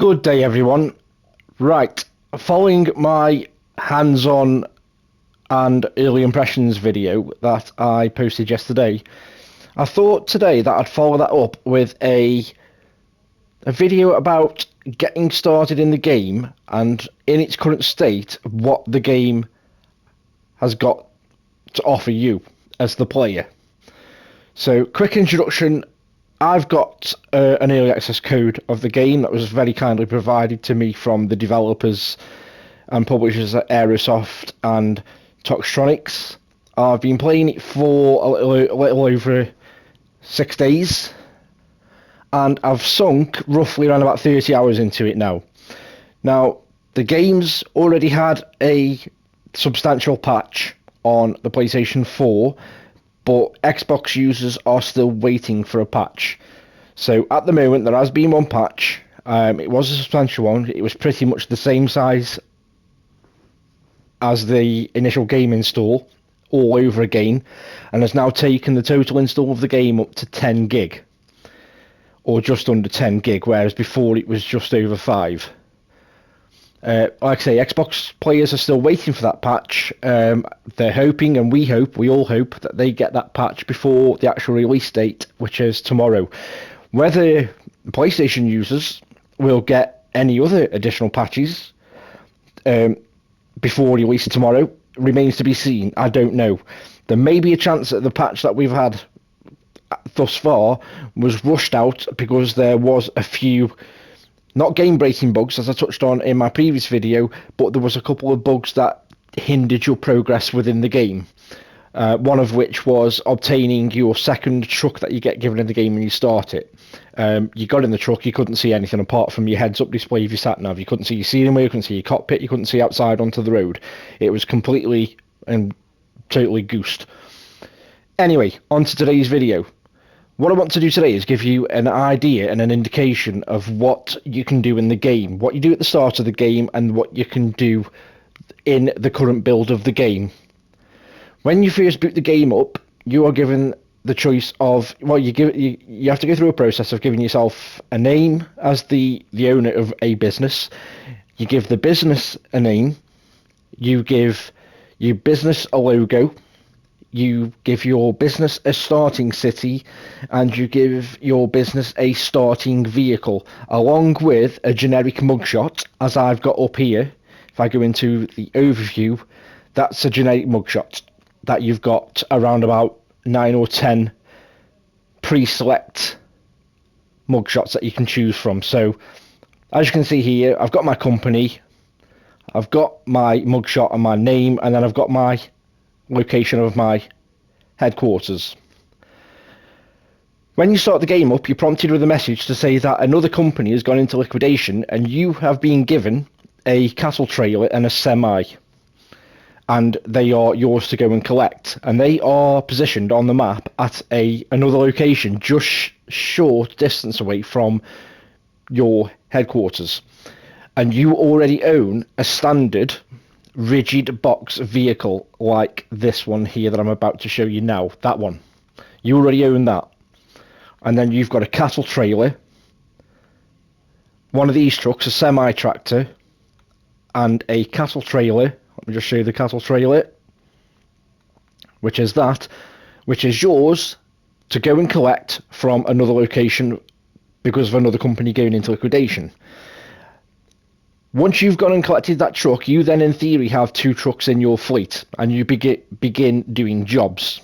Good day, everyone. Right, following my hands-on and early impressions video that I posted yesterday, I thought today that I'd follow that up with a video about getting started in the game and in its current state, what the game has got to offer you as the player. So, quick introduction. I've got an early access code of the game that was very kindly provided to me from the developers and publishers at Aerosoft and Toxtronics. I've been playing it for a little over 6 days, and I've sunk roughly around about 30 hours into it now. Now, the game's already had a substantial patch on the PlayStation 4, but Xbox users are still waiting for a patch. So at the moment there has been one patch. It was a substantial one. It was pretty much the same size as the initial game install all over again, and has now taken the total install of the game up to 10 gig, or just under 10 gig, whereas before it was just over 5. Like I say, Xbox players are still waiting for that patch. They're hoping, and we all hope, that they get that patch before the actual release date, which is tomorrow. Whether PlayStation users will get any other additional patches before release tomorrow remains to be seen. I don't know. There may be a chance that the patch that we've had thus far was rushed out because there was a few not game-breaking bugs, as I touched on in my previous video, but there was a couple of bugs that hindered your progress within the game. One of which was obtaining your second truck that you get given in the game when you start it. You got in the truck, you couldn't see anything apart from your heads-up display of your sat-nav. You couldn't see your steering wheel, you couldn't see your cockpit, you couldn't see outside onto the road. It was completely and totally goosed. Anyway, on to today's video. What I want to do today is give you an idea and an indication of what you can do in the game, what you do at the start of the game, and what you can do in the current build of the game. When you first boot the game up, you are given the choice of, well, you have to go through a process of giving yourself a name as the owner of a business. You give the business a name, you give your business a logo, you give your business a starting city, and you give your business a starting vehicle, along with a generic mugshot, as I've got up here. If I go into the overview, that's a generic mugshot that you've got around about 9 or 10 pre-select mugshots that you can choose from. So, as you can see here, I've got my company, I've got my mugshot and my name, and then I've got my location of my headquarters. When you start the game up, you're prompted with a message to say that another company has gone into liquidation and you have been given a cattle trailer and a semi, and they are yours to go and collect, and they are positioned on the map at another location just short distance away from your headquarters, and you already own a standard rigid box vehicle like this one here that I'm about to show you now. That one, you already own that. And then you've got a cattle trailer, one of these trucks, a semi-tractor, and a cattle trailer. Let me just show you the cattle trailer, which is yours to go and collect from another location because of another company going into liquidation. Once you've gone and collected that truck, you then in theory have 2 trucks in your fleet, and you begin doing jobs.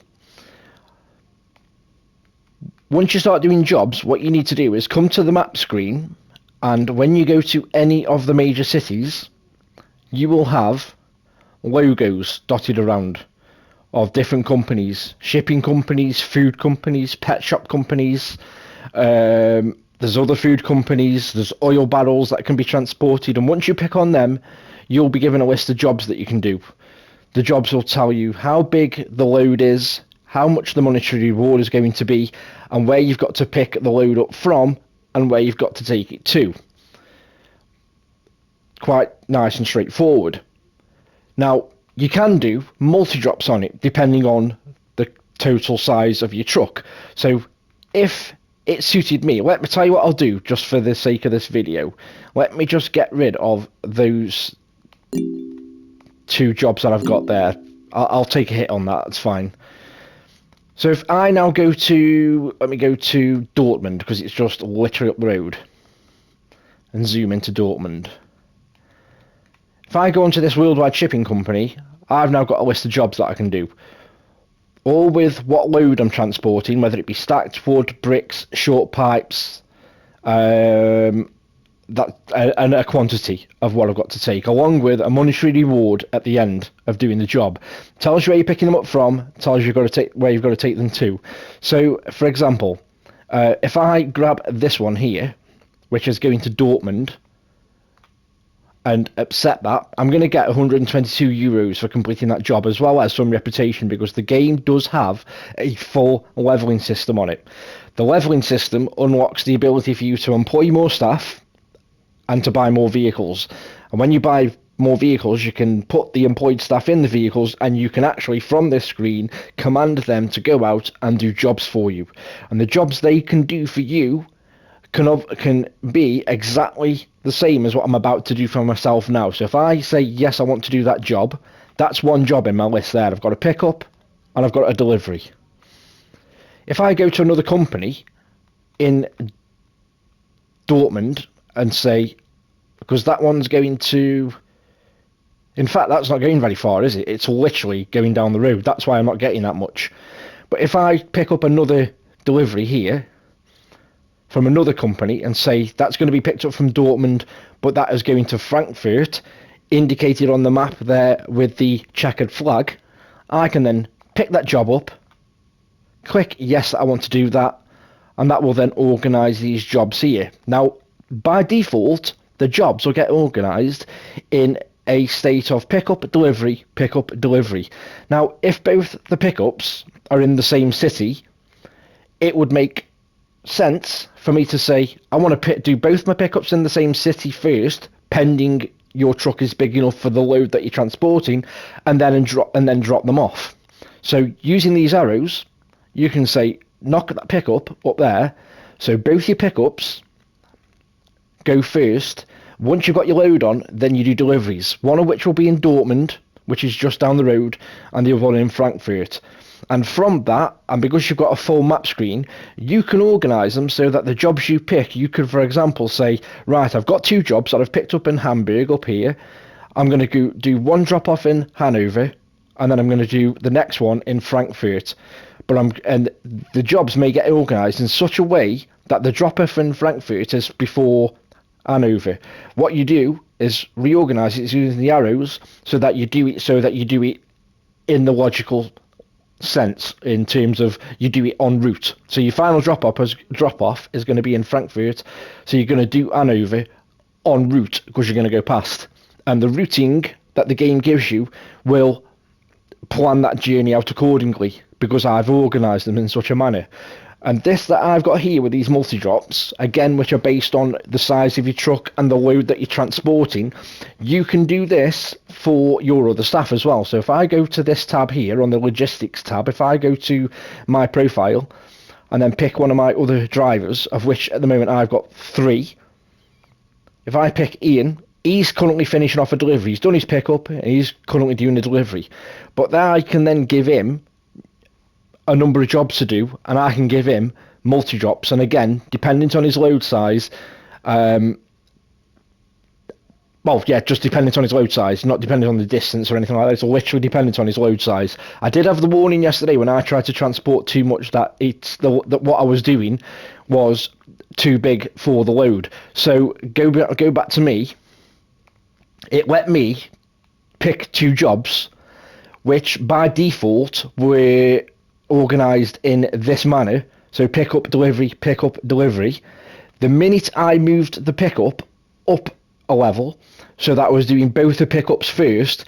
Once you start doing jobs, what you need to do is come to the map screen, and when you go to any of the major cities, you will have logos dotted around of different companies, shipping companies, food companies, pet shop companies, there's other food companies, there's oil barrels that can be transported, and once you pick on them, you'll be given a list of jobs that you can do. The jobs will tell you how big the load is, how much the monetary reward is going to be, and where you've got to pick the load up from, and where you've got to take it to. Quite nice and straightforward. Now, you can do multi-drops on it, depending on the total size of your truck. So, if it suited me. Let me tell you what I'll do, just for the sake of this video. Let me just get rid of those 2 jobs that I've got there. I'll take a hit on that, it's fine. So if I now go to, let me go to Dortmund, because it's just literally up the road, and zoom into Dortmund. If I go onto this worldwide shipping company, I've now got a list of jobs that I can do. All with what load I'm transporting, whether it be stacked wood, bricks, short pipes, and a quantity of what I've got to take, along with a monetary reward at the end of doing the job. Tells you where you're picking them up from, tells you where you've got to take them to. So, for example, if I grab this one here, which is going to Dortmund, and upset that, I'm going to get 122 euros for completing that job, as well as some reputation, because the game does have a full leveling system on it. The leveling system unlocks the ability for you to employ more staff and to buy more vehicles. And when you buy more vehicles, you can put the employed staff in the vehicles, and you can actually, from this screen, command them to go out and do jobs for you. And the jobs they can do for you can be exactly the same as what I'm about to do for myself now. So if I say, yes, I want to do that job, that's one job in my list there. I've got a pickup and I've got a delivery. If I go to another company in Dortmund and say, because that one's going to, in fact, that's not going very far, is it? It's literally going down the road. That's why I'm not getting that much. But if I pick up another delivery here from another company and say that's going to be picked up from Dortmund, but that is going to Frankfurt, indicated on the map there with the checkered flag, I can then pick that job up, click yes, I want to do that, and that will then organise these jobs here. Now, by default, the jobs will get organised in a state of pickup, delivery, pickup, delivery. Now, if both the pickups are in the same city, it would make sense for me to say, I want to do both my pickups in the same city first, pending your truck is big enough for the load that you're transporting, and then drop them off. So using these arrows, you can say, knock that pickup up there, so both your pickups go first. Once you've got your load on, then you do deliveries, one of which will be in Dortmund, which is just down the road, and the other one in Frankfurt. And from that, and because you've got a full map screen, you can organise them so that the jobs you pick, you could, for example, say, right, I've got 2 jobs that I've picked up in Hamburg up here. I'm going to do one drop-off in Hanover, and then I'm going to do the next one in Frankfurt. And the jobs may get organised in such a way that the drop-off in Frankfurt is before Hanover. What you do is reorganise it using the arrows so that you do it in the logical sense, in terms of you do it en route. So your final drop off is going to be in Frankfurt, so you're going to do Hanover en route because you're going to go past, and the routing that the game gives you will plan that journey out accordingly because I've organised them in such a manner. And this that I've got here with these multi-drops, again, which are based on the size of your truck and the load that you're transporting, you can do this for your other staff as well. So if I go to this tab here, on the logistics tab, if I go to my profile and then pick one of my other drivers, of which at the moment I've got 3, if I pick Ian, he's currently finishing off a delivery. He's done his pickup and he's currently doing a delivery. But then I can then give him a number of jobs to do, and I can give him multi-drops, and again, depending on his load size, just dependent on his load size, not dependent on the distance or anything like that. It's literally dependent on his load size. I did have the warning yesterday when I tried to transport too much that that what I was doing was too big for the load. So go back to me. It let me pick 2 jobs, which by default were organised in this manner. So pickup, delivery, pickup, delivery. The minute I moved the pickup up a level, so that I was doing both the pickups first,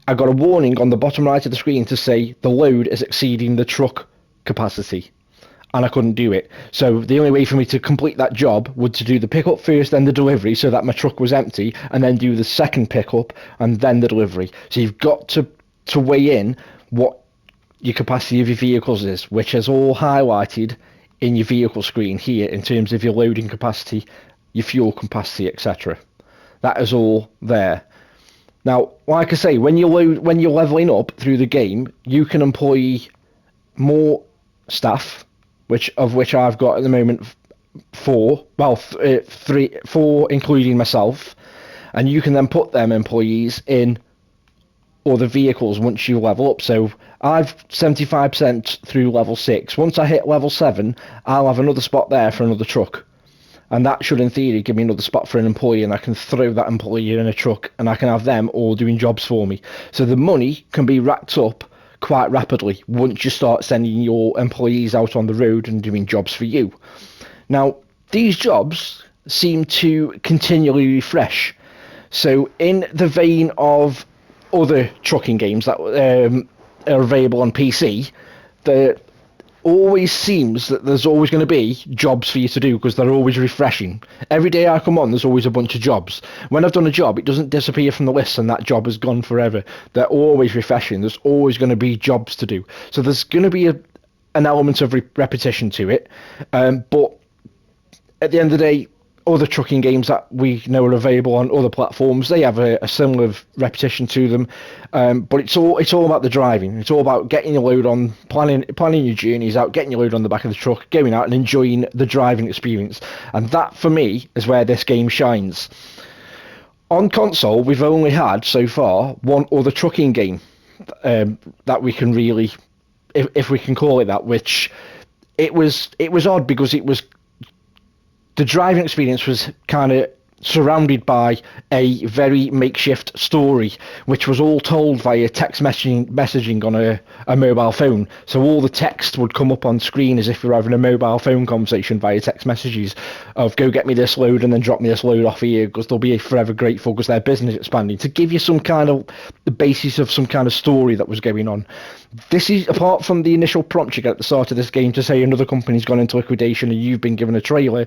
I got a warning on the bottom right of the screen to say the load is exceeding the truck capacity, and I couldn't do it. So the only way for me to complete that job would to do the pickup first, then the delivery, so that my truck was empty, and then do the second pickup and then the delivery. So you've got to weigh in what your capacity of your vehicles is, which is all highlighted in your vehicle screen here in terms of your loading capacity, your fuel capacity, etc. That is all there. Now, like I say, when you're leveling up through the game, you can employ more staff, which I've got at the moment four, well, four including myself, and you can then put them employees in other vehicles once you level up. So I've 75% through level 6. Once I hit level 7, I'll have another spot there for another truck. And that should, in theory, give me another spot for an employee, and I can throw that employee in a truck, and I can have them all doing jobs for me. So the money can be racked up quite rapidly once you start sending your employees out on the road and doing jobs for you. Now, these jobs seem to continually refresh. So in the vein of other trucking games that are available on PC, there always seems that there's always going to be jobs for you to do because they're always refreshing. Every day I come on, there's always a bunch of jobs. When I've done a job, it doesn't disappear from the list and that job is gone forever. They're always refreshing. There's always going to be jobs to do. So there's going to be an element of repetition to it. But at the end of the day, other trucking games that we know are available on other platforms, they have a similar repetition to them, but it's all about the driving. It's all about getting your load on, planning your journeys out, getting your load on the back of the truck, going out and enjoying the driving experience. And that, for me, is where this game shines. On console, we've only had so far one other trucking game that we can really, if we can call it that, which it was odd because the driving experience was kind of surrounded by a very makeshift story, which was all told via text messaging on a mobile phone. So all the text would come up on screen as if we were having a mobile phone conversation via text messages of go get me this load and then drop me this load off here because they'll be forever grateful because their business is expanding, to give you some kind of the basis of some kind of story that was going on. This is, apart from the initial prompt you get at the start of this game to say another company's gone into liquidation and you've been given a trailer,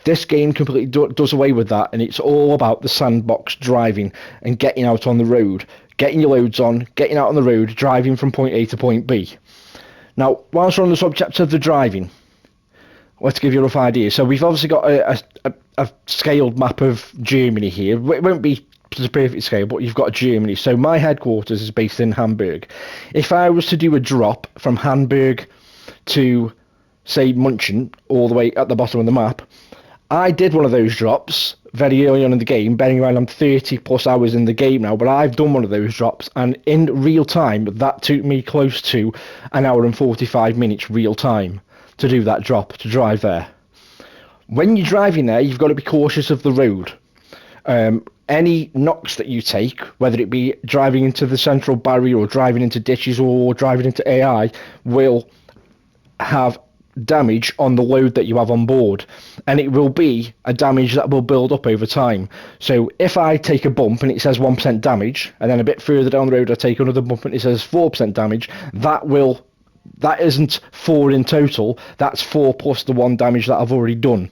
this game completely does away with that, and it's all about the sandbox driving and getting out on the road, getting your loads on, getting out on the road, driving from point A to point B. Now, whilst we're on the subject of the driving, let's give you a rough idea. So we've obviously got a scaled map of Germany here. It won't be to the perfect scale, but you've got Germany. So my headquarters is based in Hamburg. If I was to do a drop from Hamburg to, say, München, all the way at the bottom of the map, I did one of those drops very early on in the game, bearing in mind I'm 30 plus hours in the game now, but I've done one of those drops, and in real time, that took me close to an hour and 45 minutes real time to do that drop, to drive there. When you're driving there, you've got to be cautious of the road. Any knocks that you take, whether it be driving into the central barrier or driving into ditches or driving into AI, will have damage on the load that you have on board, and it will be a damage that will build up over time. So if I take a bump and it says 1% damage, and then a bit further down the road I take another bump and it says 4% damage, that isn't 4 in total, that's 4 plus the 1 damage that I've already done.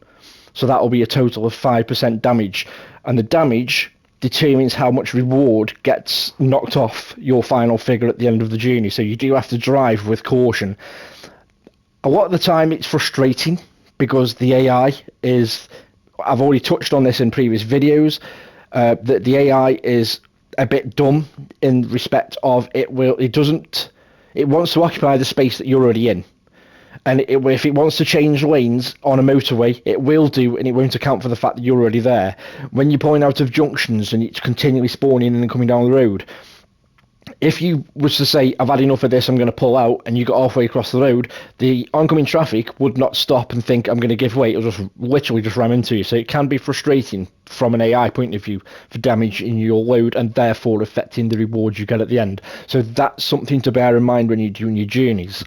So that will be a total of 5% damage, and the damage determines how much reward gets knocked off your final figure at the end of the journey. So you do have to drive with caution. A lot of the time it's frustrating because the AI is, I've already touched on this in previous videos, that the AI is a bit dumb in respect of it wants to occupy the space that you're already in. And if it wants to change lanes on a motorway, it will do, and it won't account for the fact that you're already there. When you're pulling out of junctions and it's continually spawning in and coming down the road, if you was to say, I've had enough of this, I'm going to pull out, and you got halfway across the road, the oncoming traffic would not stop and think, I'm going to give way. It'll just literally just ram into you. So it can be frustrating from an AI point of view for damage in your load and therefore affecting the rewards you get at the end. So that's something to bear in mind when you're doing your journeys.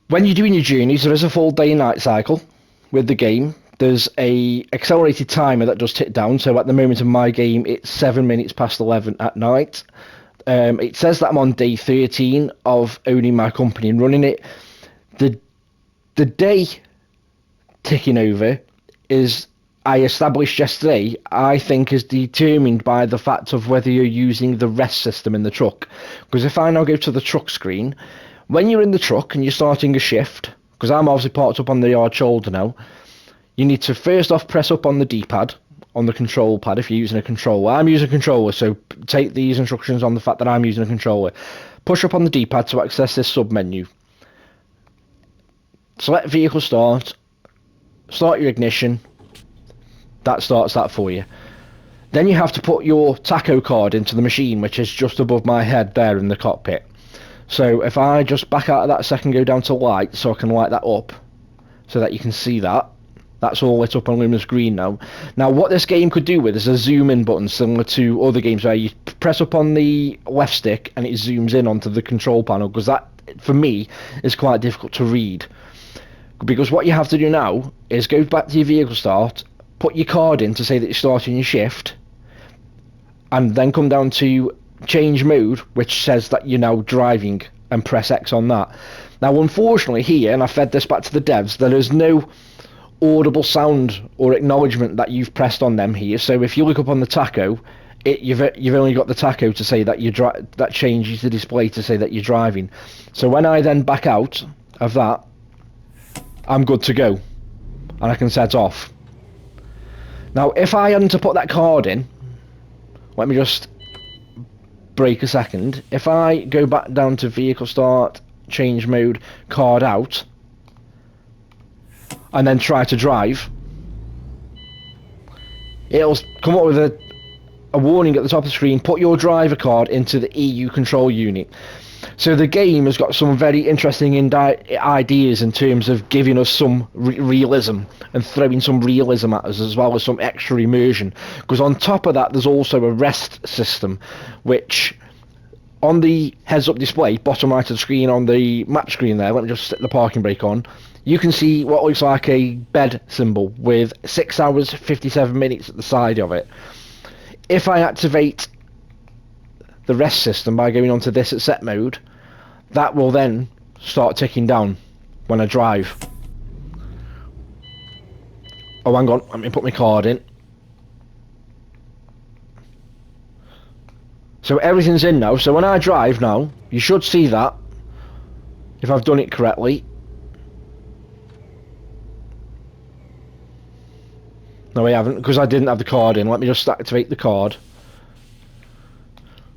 When you're doing your journeys, there is a full day and night cycle with the game. There's a accelerated timer that does tick down, so at the moment in my game it's 7 minutes past 11 at night. It says that I'm on day 13 of owning my company and running it. The day ticking over is, I established yesterday, I think is determined by the fact of whether you're using the rest system in the truck. Because if I now go to the truck screen, when you're in the truck and you're starting a shift, because I'm obviously parked up on the yard shoulder now, you need to first off press up on the D-pad, on the control pad if you're using a controller. I'm using a controller, so take these instructions on the fact that I'm using a controller. Push up on the D-pad to access this sub-menu. Select vehicle start your ignition, that starts that for you. Then you have to put your tacho card into the machine, which is just above my head there in the cockpit. So if I just back out of that a second, go down to light, so I can light that up, so that you can see that. That's all lit up on luminous green now. Now what this game could do with is a zoom in button, similar to other games where you press up on the left stick and it zooms in onto the control panel, because that, for me, is quite difficult to read. Because what you have to do now is go back to your vehicle start, put your card in to say that you're starting your shift, and then come down to change mode, which says that you're now driving, and press X on that. Now unfortunately here, and I fed this back to the devs, there is no audible sound or acknowledgement that you've pressed on them here. So if you look up on the tacho, you've only got the tacho to say that that changes the display to say that you're driving. So when I then back out of that, I'm good to go, and I can set off. Now if I hadn't to put that card in, let me just break a second. If I go back down to vehicle start, change mode, card out, and then try to drive, it'll come up with a warning at the top of the screen: put your driver card into the EU control unit. So the game has got some very interesting ideas in terms of giving us some realism and throwing some realism at us, as well as some extra immersion, because on top of that there's also a rest system, which on the heads up display bottom right of the screen on the map screen there, let me just set the parking brake on, you can see what looks like a bed symbol with 6 hours 57 minutes at the side of it. If I activate the rest system by going onto this at set mode, that will then start ticking down when I drive. Oh, hang on, let me put my card in. So everything's in now, so when I drive now, you should see that, if I've done it correctly. No, I haven't, because I didn't have the card in. Let me just activate the card.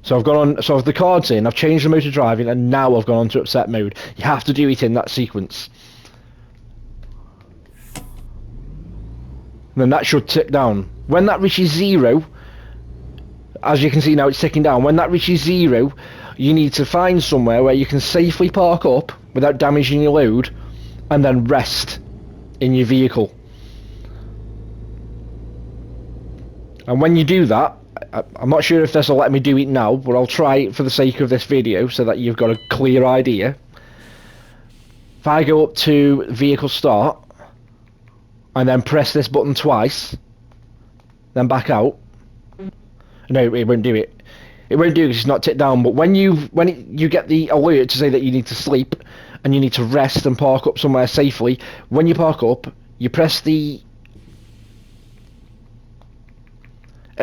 So I've gone on, so if the card's in, I've changed the mode to driving, and now I've gone on to upset mode. You have to do it in that sequence. And then that should tick down. When that reaches 0, as you can see now it's ticking down, when that reaches 0, you need to find somewhere where you can safely park up without damaging your load, and then rest in your vehicle. And when you do that, I'm not sure if this will let me do it now, but I'll try it for the sake of this video so that you've got a clear idea. If I go up to vehicle start and then press this button twice, then back out. No, it won't do it. It won't do it because it's not ticked down. But when you get the alert to say that you need to sleep and you need to rest and park up somewhere safely, when you park up, you press the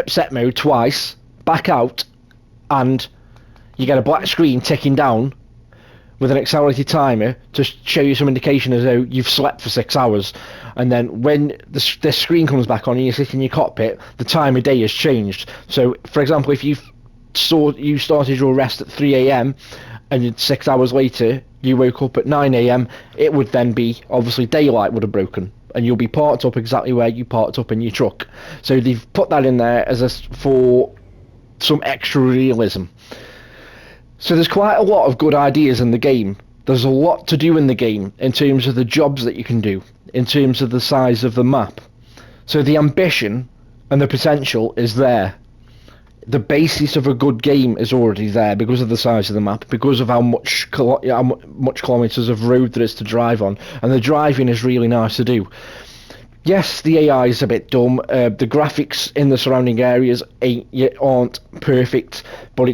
set mode twice, back out, and you get a black screen ticking down with an accelerated timer to show you some indication as though you've slept for 6 hours. And then when this screen comes back on and you sit in your cockpit, the time of day has changed. So for example, if you started your rest at 3 AM and 6 hours later you woke up at 9 AM, it would then be, obviously daylight would have broken, and you'll be parked up exactly where you parked up in your truck. So they've put that in there as for some extra realism. So there's quite a lot of good ideas in the game. There's a lot to do in the game in terms of the jobs that you can do, in terms of the size of the map. So the ambition and the potential is there. The basis of a good game is already there because of the size of the map, because of how much kilometres of road there is to drive on, and the driving is really nice to do. Yes, the AI is a bit dumb. The graphics in the surrounding areas aren't perfect, but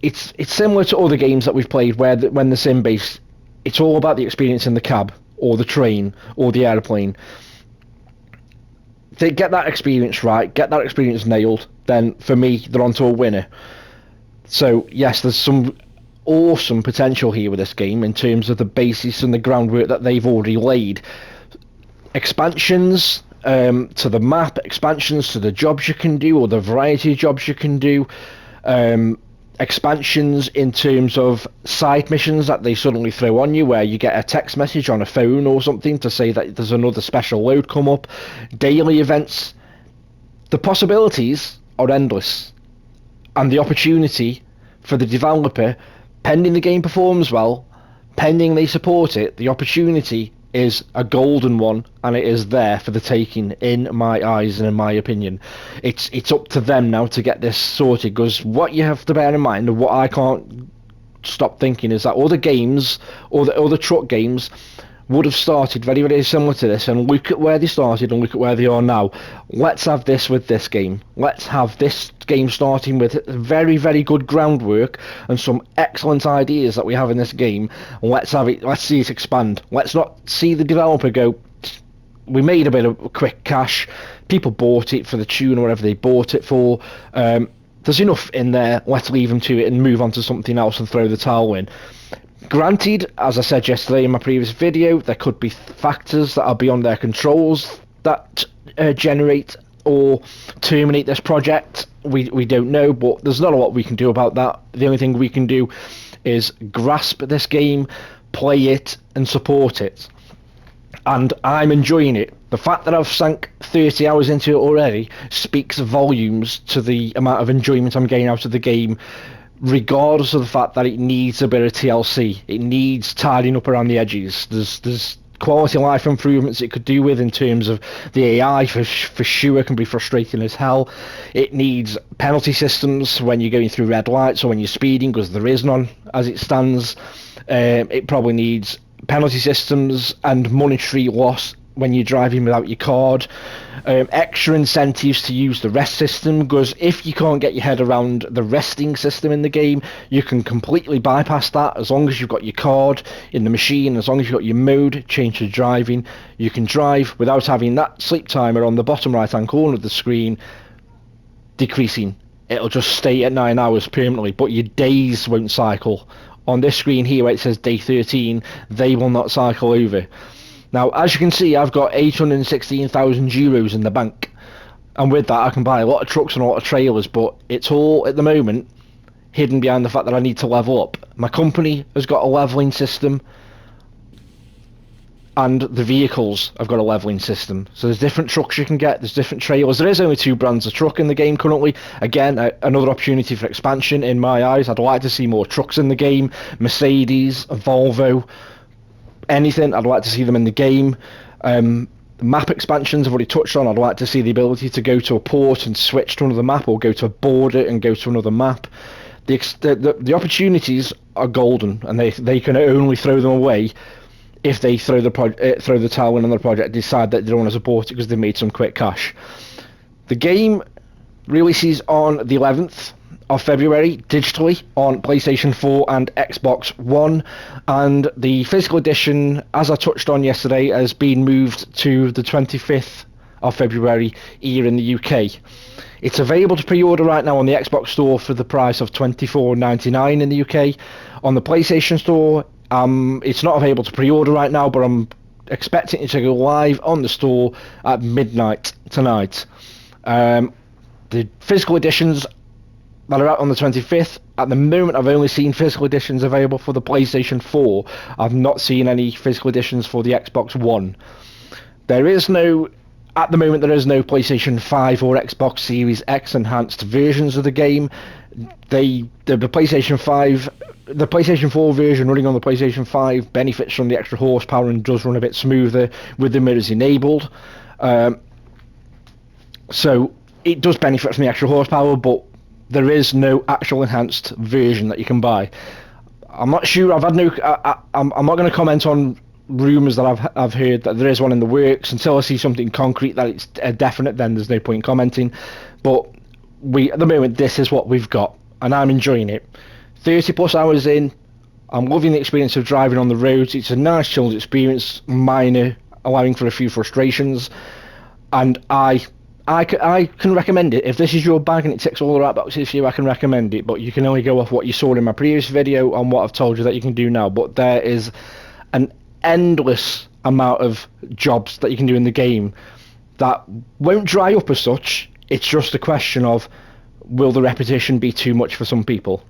it's similar to other games that we've played where when the sim based, it's all about the experience in the cab or the train or the airplane. They get that experience right, get that experience nailed, then for me they're onto a winner. So yes, there's some awesome potential here with this game in terms of the basis and the groundwork that they've already laid. Expansions to the map, expansions to the jobs you can do, or the variety of jobs you can do, expansions in terms of side missions that they suddenly throw on you, where you get a text message on a phone or something to say that there's another special load come up, daily events. The possibilities are endless, and the opportunity for the developer, pending the game performs well, pending they support it, the opportunity is a golden one, and it is there for the taking, in my eyes and in my opinion. It's up to them now to get this sorted, because what you have to bear in mind, and what I can't stop thinking, is that other games, or the other truck games, would have started very, very similar to this, and look at where they started and look at where they are now. Let's have this with this game. Let's have this game starting with very, very good groundwork and some excellent ideas that we have in this game. Let's have it. Let's see it expand. Let's not see the developer go, we made a bit of quick cash, people bought it for the tune or whatever they bought it for, there's enough in there, let's leave them to it and move on to something else and throw the towel in. Granted, as I said yesterday in my previous video, there could be factors that are beyond their controls that generate or terminate this project. We don't know, but there's not a lot we can do about that. The only thing we can do is grasp this game, play it, and support it. And I'm enjoying it. The fact that I've sank 30 hours into it already speaks volumes to the amount of enjoyment I'm getting out of the game, regardless of the fact that it needs a bit of TLC. It needs tidying up around the edges. There's quality of life improvements it could do with in terms of the AI, for sure, can be frustrating as hell. It needs penalty systems when you're going through red lights or when you're speeding, because there is none as it stands. It probably needs penalty systems and monetary loss when you're driving without your card. Extra incentives to use the rest system, because if you can't get your head around the resting system in the game, you can completely bypass that. As long as you've got your card in the machine, as long as you've got your mode change to driving, you can drive without having that sleep timer on the bottom right hand corner of the screen decreasing. It'll just stay at 9 hours permanently, but your days won't cycle. On this screen here where it says day 13, they will not cycle over. Now, as you can see, I've got 816,000 euros in the bank, and with that I can buy a lot of trucks and a lot of trailers, but it's all, at the moment, hidden behind the fact that I need to level up. My company has got a leveling system, and the vehicles have got a leveling system. So there's different trucks you can get, there's different trailers. There is only 2 brands of truck in the game currently. Again, another opportunity for expansion in my eyes. I'd like to see more trucks in the game. Mercedes, Volvo, anything, I'd like to see them in the game. Map expansions I've already touched on. I'd like to see the ability to go to a port and switch to another map, or go to a border and go to another map. The opportunities are golden, and they can only throw them away if they throw the towel in on the project, decide that they don't want to support it because they made some quick cash. The game releases on the 11th of February digitally on PlayStation 4 and Xbox One, and the physical edition, as I touched on yesterday, has been moved to the 25th of February here in the UK. It's available to pre-order right now on the Xbox Store for the price of £24.99 in the UK. On the PlayStation Store, it's not available to pre-order right now, but I'm expecting it to go live on the store at midnight tonight. The physical editions that are out on the 25th, at the moment I've only seen physical editions available for the PlayStation 4. I've not seen any physical editions for the Xbox One. At the moment there is no PlayStation 5 or Xbox Series X enhanced versions of the game. The PlayStation 4 version running on the PlayStation 5 benefits from the extra horsepower and does run a bit smoother with the mirrors enabled. So it does benefit from the extra horsepower, but there is no actual enhanced version that you can buy. I'm not sure. I'm not going to comment on rumours that I've heard that there is one in the works. Until I see something concrete that it's definite, then there's no point in commenting. But at the moment, this is what we've got, and I'm enjoying it. 30 plus hours in, I'm loving the experience of driving on the roads. It's a nice chilled experience, minor, allowing for a few frustrations, and I I can recommend it. If this is your bag and it ticks all the right boxes for you, I can recommend it, but you can only go off what you saw in my previous video and what I've told you that you can do now. But there is an endless amount of jobs that you can do in the game that won't dry up as such. It's just a question of, will the repetition be too much for some people?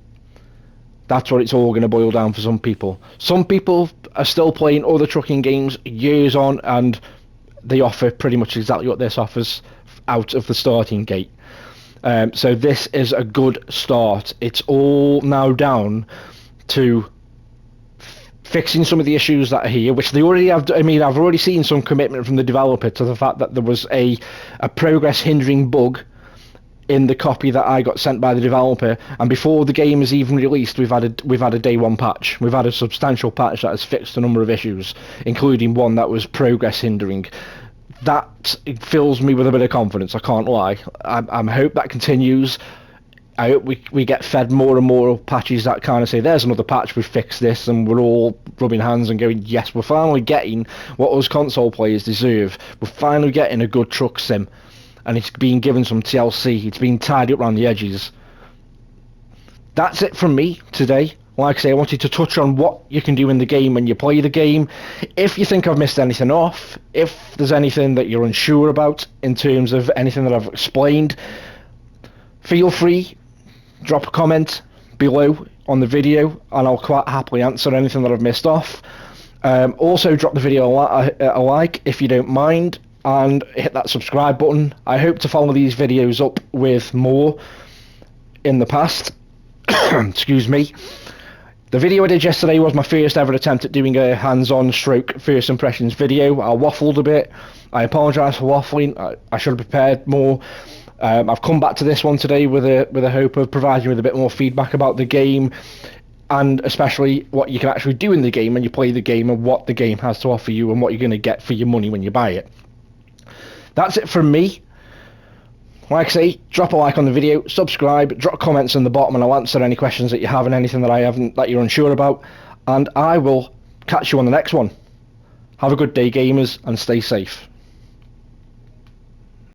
That's what it's all going to boil down for some people. Some people are still playing other trucking games years on, and they offer pretty much exactly what this offers out of the starting gate. So this is a good start. It's all now down to fixing some of the issues that are here, which they already have. I mean, I've already seen some commitment from the developer to the fact that there was a progress hindering bug in the copy that I got sent by the developer, and before the game is even released, we've had a day one patch. We've had a substantial patch that has fixed a number of issues, including one that was progress hindering. That fills me with a bit of confidence, I can't lie. I hope that continues. I hope we get fed more and more patches that kind of say, there's another patch, we've fixed this, and we're all rubbing hands and going, yes, we're finally getting what us console players deserve. We're finally getting a good truck sim, and it's being given some TLC. It's being tied up around the edges. That's it from me today. Like I say, I wanted to touch on what you can do in the game when you play the game. If you think I've missed anything off, if there's anything that you're unsure about in terms of anything that I've explained, feel free, drop a comment below on the video, and I'll quite happily answer anything that I've missed off. Also, drop the video a like if you don't mind, and hit that subscribe button. I hope to follow these videos up with more in the past. Excuse me. The video I did yesterday was my first ever attempt at doing a hands-on stroke first impressions video. I waffled a bit. I apologise for waffling. I should have prepared more. I've come back to this one today with a hope of providing you with a bit more feedback about the game, and especially what you can actually do in the game when you play the game, and what the game has to offer you, and what you're going to get for your money when you buy it. That's it from me. Like I say, drop a like on the video, subscribe, drop comments in the bottom, and I'll answer any questions that you have and anything that I haven't, that you're unsure about. And I will catch you on the next one. Have a good day, gamers, and stay safe.